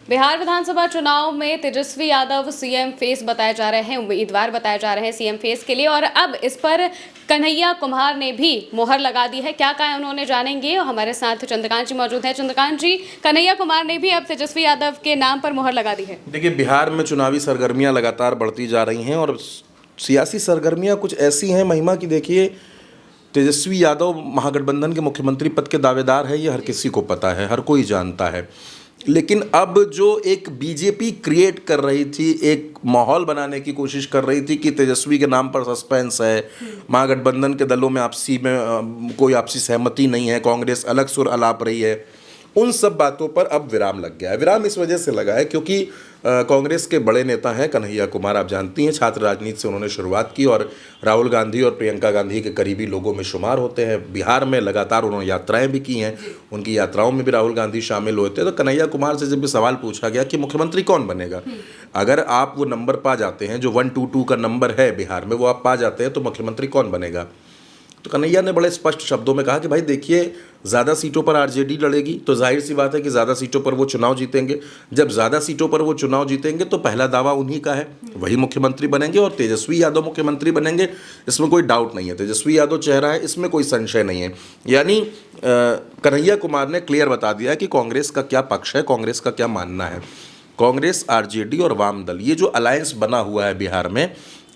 बिहार विधानसभा चुनाव में Tejashwi Yadav CM face बताए जा रहे हैं, उम्मीदवार बताए जा रहे हैं सीएम फेस के लिए, और अब इस पर कन्हैया कुमार ने भी मोहर लगा दी है। क्या कहा उन्होंने, जानेंगे। और हमारे साथ चंद्रकांत जी मौजूद हैं। चंद्रकांत जी, कन्हैया कुमार ने भी अब तेजस्वी यादव के नाम पर मोहर लगा दी है। देखिए, बिहार में चुनावी सरगर्मियां लगातार बढ़ती जा रही हैं और सियासी सरगर्मियां कुछ ऐसी हैं महिमा की। देखिए, तेजस्वी यादव महागठबंधन के मुख्यमंत्री पद के दावेदार है, ये हर किसी को पता है, हर कोई जानता है। लेकिन अब जो एक बीजेपी क्रिएट कर रही थी, एक माहौल बनाने की कोशिश कर रही थी कि तेजस्वी के नाम पर सस्पेंस है, महागठबंधन के दलों में आपसी में कोई आपसी सहमति नहीं है, कांग्रेस अलग सुर अलाप रही है, उन सब बातों पर अब विराम लग गया है। विराम इस वजह से लगा है क्योंकि कांग्रेस के बड़े नेता हैं कन्हैया कुमार, आप जानती हैं, छात्र राजनीति से उन्होंने शुरुआत की और राहुल गांधी और प्रियंका गांधी के करीबी लोगों में शुमार होते हैं। बिहार में लगातार उन्होंने यात्राएं भी की हैं, उनकी यात्राओं में भी राहुल गांधी शामिल हुए थे। तो कन्हैया कुमार से जब भी सवाल पूछा गया कि मुख्यमंत्री कौन बनेगा, अगर आप वो नंबर पा जाते हैं जो 122 का नंबर है बिहार में, वो आप पा जाते हैं तो मुख्यमंत्री कौन बनेगा। तो कन्हैया ने बड़े स्पष्ट शब्दों में कहा कि भाई देखिए, ज़्यादा सीटों पर आरजेडी लड़ेगी तो जाहिर सी बात है कि ज़्यादा सीटों पर वो चुनाव जीतेंगे। जब ज़्यादा सीटों पर वो चुनाव जीतेंगे तो पहला दावा उन्हीं का है, वही मुख्यमंत्री बनेंगे और तेजस्वी यादव मुख्यमंत्री बनेंगे, इसमें कोई डाउट नहीं है। तेजस्वी यादव चेहरा है, इसमें कोई संशय नहीं है। यानी कन्हैया कुमार ने क्लियर बता दिया कि कांग्रेस का क्या पक्ष है, कांग्रेस का क्या मानना है। कांग्रेस, आरजेडी और वाम दल, ये जो अलायंस बना हुआ है बिहार में,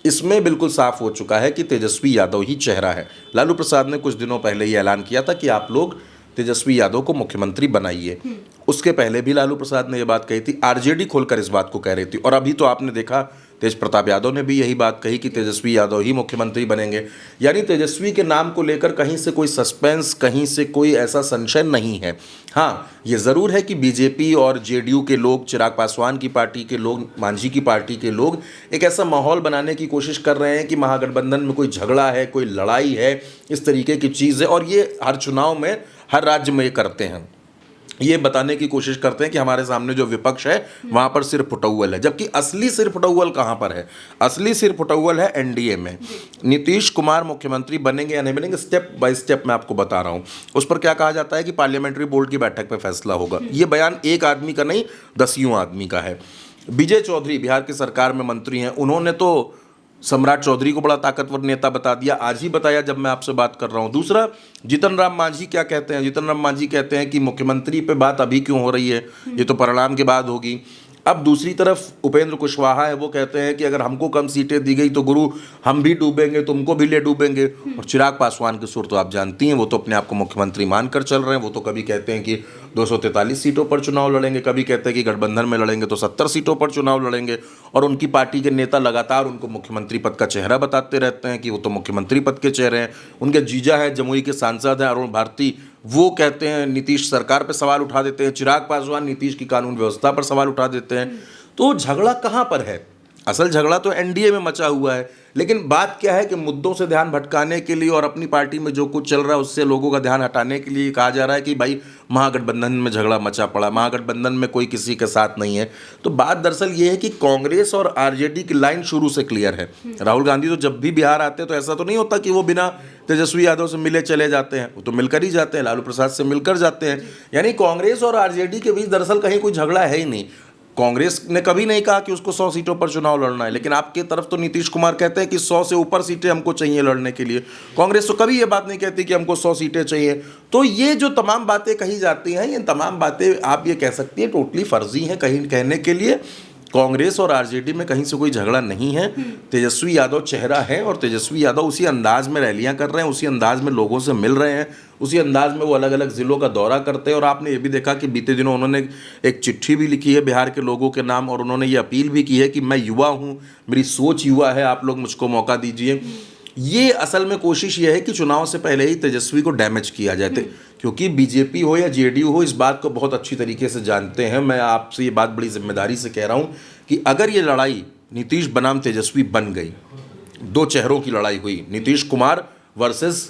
इसमें बिल्कुल साफ हो चुका है कि तेजस्वी यादव ही चेहरा है। लालू प्रसाद ने कुछ दिनों पहले ये ऐलान किया था कि आप लोग तेजस्वी यादव को मुख्यमंत्री बनाइए। उसके पहले भी लालू प्रसाद ने ये बात कही थी, आरजेडी खोलकर इस बात को कह रही थी, और अभी तो आपने देखा तेज प्रताप यादव ने भी यही बात कही कि तेजस्वी यादव ही मुख्यमंत्री बनेंगे। यानी तेजस्वी के नाम को लेकर कहीं से कोई सस्पेंस, कहीं से कोई ऐसा संशय नहीं है। हाँ, ये ज़रूर है कि बीजेपी और जेडीयू के लोग, चिराग पासवान की पार्टी के लोग, मांझी की पार्टी के लोग एक ऐसा माहौल बनाने की कोशिश कर रहे हैं कि महागठबंधन में कोई झगड़ा है, कोई लड़ाई है, इस तरीके की चीज़ है, और ये हर चुनाव में, हर राज्य में ये करते हैं। ये बताने की कोशिश करते हैं कि हमारे सामने जो विपक्ष है वहां पर सिर फुटौल है, जबकि असली सिर फुटौल कहां पर है? असली सिर फुटौल है एनडीए में। नीतीश कुमार मुख्यमंत्री बनेंगे या नहीं बनेंगे, स्टेप बाय स्टेप मैं आपको बता रहा हूं। उस पर क्या कहा जाता है कि पार्लियामेंट्री बोर्ड की बैठक पर फैसला होगा। ये बयान एक आदमी का नहीं, दसियों आदमी का है। विजय चौधरी बिहार की सरकार में मंत्री हैं, उन्होंने तो सम्राट चौधरी को बड़ा ताकतवर नेता बता दिया, आज ही बताया जब मैं आपसे बात कर रहा हूं। दूसरा, जीतन राम मांझी क्या कहते हैं? जीतन राम मांझी कहते हैं कि मुख्यमंत्री पे बात अभी क्यों हो रही है, ये तो परिणाम के बाद होगी। अब दूसरी तरफ उपेंद्र कुशवाहा है, वो कहते हैं कि अगर हमको कम सीटें दी गई तो गुरु हम भी डूबेंगे, तुमको भी ले डूबेंगे। और चिराग पासवान के सुर तो आप जानती हैं, वो तो अपने आप को मुख्यमंत्री मानकर चल रहे हैं। वो तो कभी कहते हैं कि 243 सीटों पर चुनाव लड़ेंगे, कभी कहते हैं कि गठबंधन में लड़ेंगे तो 70 सीटों पर चुनाव लड़ेंगे, और उनकी पार्टी के नेता लगातार उनको मुख्यमंत्री पद का चेहरा बताते रहते हैं कि वो तो मुख्यमंत्री पद के चेहरे हैं। उनके जीजा है, जमुई के सांसद हैं अरुण भारती, वो कहते हैं नीतीश सरकार पर सवाल उठा देते हैं। चिराग पासवान नीतीश की कानून व्यवस्था पर सवाल उठा देते हैं। तो झगड़ा कहाँ पर है? असल झगड़ा तो एनडीए में मचा हुआ है। लेकिन बात क्या है कि मुद्दों से ध्यान भटकाने के लिए और अपनी पार्टी में जो कुछ चल रहा है उससे लोगों का ध्यान हटाने के लिए कहा जा रहा है कि भाई महागठबंधन में झगड़ा मचा पड़ा, महागठबंधन में कोई किसी के साथ नहीं है। तो बात दरअसल ये है कि कांग्रेस और आरजेडी की लाइन शुरू से क्लियर है। राहुल गांधी तो जब भी बिहार आते हैं तो ऐसा तो नहीं होता कि वो बिना तेजस्वी यादव से मिले चले जाते हैं, वो तो मिलकर ही जाते हैं, लालू प्रसाद से मिलकर जाते हैं। यानी कांग्रेस और आरजेडी के बीच दरअसल कहीं कोई झगड़ा है ही नहीं। कांग्रेस ने कभी नहीं कहा कि उसको 100 सीटों पर चुनाव लड़ना है, लेकिन आपकी तरफ तो नीतीश कुमार कहते हैं कि 100 से ऊपर सीटें हमको चाहिए लड़ने के लिए। कांग्रेस तो कभी ये बात नहीं कहती कि हमको 100 सीटें चाहिए। तो ये जो तमाम बातें कही जाती हैं, ये तमाम बातें आप ये कह सकती हैं टोटली फर्जी हैं कहीं कहने के लिए। कांग्रेस और आरजेडी में कहीं से कोई झगड़ा नहीं है। तेजस्वी यादव चेहरा है और तेजस्वी यादव उसी अंदाज में रैलियां कर रहे हैं, उसी अंदाज में लोगों से मिल रहे हैं, उसी अंदाज में वो अलग अलग ज़िलों का दौरा करते हैं। और आपने ये भी देखा कि बीते दिनों उन्होंने एक चिट्ठी भी लिखी है बिहार के लोगों के नाम, और उन्होंने ये अपील भी की है कि मैं युवा हूँ, मेरी सोच युवा है, आप लोग मुझको मौका दीजिए। ये असल में कोशिश ये है कि चुनाव से पहले ही तेजस्वी को डैमेज किया जाए, क्योंकि बीजेपी हो या जेडीयू हो इस बात को बहुत अच्छी तरीके से जानते हैं। मैं आपसे ये बात बड़ी जिम्मेदारी से कह रहा हूँ कि अगर ये लड़ाई नीतीश बनाम तेजस्वी बन गई, दो चेहरों की लड़ाई हुई, नीतीश कुमार वर्सेस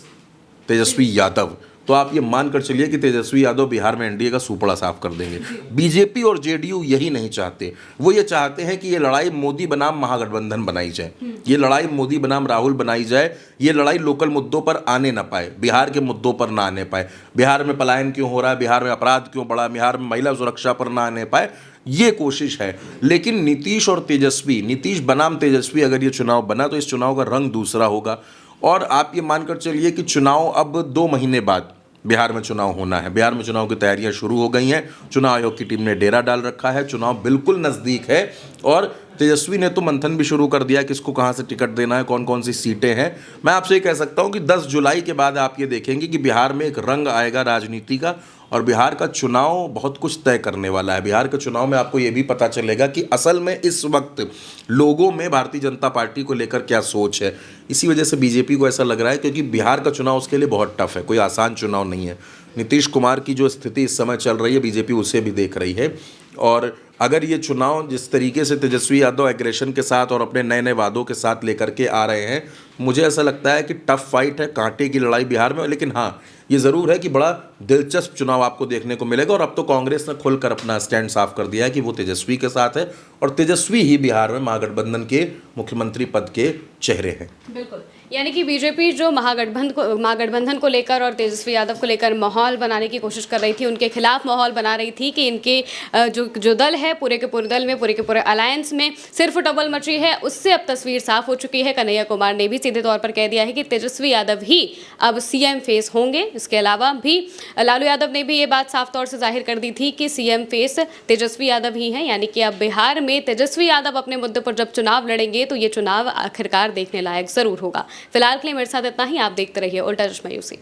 तेजस्वी यादव, तो आप ये मानकर चलिए कि तेजस्वी यादव बिहार में एनडीए का सुपड़ा साफ कर देंगे। बीजेपी और जेडीयू यही नहीं चाहते, वो ये चाहते हैं कि ये लड़ाई मोदी बनाम महागठबंधन बनाई जाए, ये लड़ाई मोदी बनाम राहुल बनाई जाए, ये लड़ाई लोकल मुद्दों पर आने ना पाए, बिहार के मुद्दों पर ना आने पाए। बिहार में पलायन क्यों हो रहा है, बिहार में अपराध क्यों बढ़ा, बिहार में महिला सुरक्षा पर ना आने पाए, ये कोशिश है। लेकिन नीतीश और तेजस्वी, नीतीश बनाम तेजस्वी अगर ये चुनाव बना तो इस चुनाव का रंग दूसरा होगा। और आप ये मानकर चलिए कि चुनाव अब 2 महीने बाद बिहार में चुनाव होना है। बिहार में चुनाव की तैयारियां शुरू हो गई हैं। चुनाव आयोग की टीम ने डेरा डाल रखा है। चुनाव बिल्कुल नज़दीक है और तेजस्वी ने तो मंथन भी शुरू कर दिया कि किसको कहाँ से टिकट देना है, कौन कौन सी सीटें हैं। मैं आपसे ये कह सकता हूँ कि 10 जुलाई के बाद आप ये देखेंगे कि बिहार में एक रंग आएगा राजनीति का और बिहार का चुनाव बहुत कुछ तय करने वाला है। बिहार के चुनाव में आपको ये भी पता चलेगा कि असल में इस वक्त लोगों में भारतीय जनता पार्टी को लेकर क्या सोच है। इसी वजह से बीजेपी को ऐसा लग रहा है, क्योंकि बिहार का चुनाव उसके लिए बहुत टफ है, कोई आसान चुनाव नहीं है। नीतीश कुमार की जो स्थिति इस समय चल रही है, बीजेपी उसे भी देख रही है। और अगर ये चुनाव जिस तरीके से तेजस्वी यादव एग्रेशन के साथ और अपने नए नए वादों के साथ लेकर के आ रहे हैं, मुझे ऐसा लगता है कि टफ फाइट है, कांटे की लड़ाई बिहार में। लेकिन हाँ, ये ज़रूर है कि बड़ा दिलचस्प चुनाव आपको देखने को मिलेगा। और अब तो कांग्रेस ने खुलकर अपना स्टैंड साफ कर दिया है कि वो तेजस्वी के साथ है और तेजस्वी ही बिहार में महागठबंधन के मुख्यमंत्री पद के चेहरे हैं। बिल्कुल, यानी कि बीजेपी जो महागठबंधन को लेकर और तेजस्वी यादव को लेकर माहौल बनाने की कोशिश कर रही थी, उनके खिलाफ माहौल बना रही थी कि इनके जो दल है पूरे के पूरे दल में, पूरे के पूरे अलायंस में सिर्फ डबल मची है, उससे अब तस्वीर साफ हो चुकी है। कन्हैया कुमार ने भी सीधे तौर पर कह दिया है कि तेजस्वी यादव ही अब सीएम फेस होंगे। इसके अलावा भी लालू यादव ने भी ये बात साफ तौर से जाहिर कर दी थी कि सीएम फेस तेजस्वी यादव ही हैं। यानी कि अब बिहार में तेजस्वी यादव अपने मुद्दे पर जब चुनाव लड़ेंगे तो ये चुनाव आखिरकार देखने लायक जरूर होगा। फिलहाल के लिए मेरे साथ इतना ही। आप देखते रहिए उल्टा चश्मा यूसी।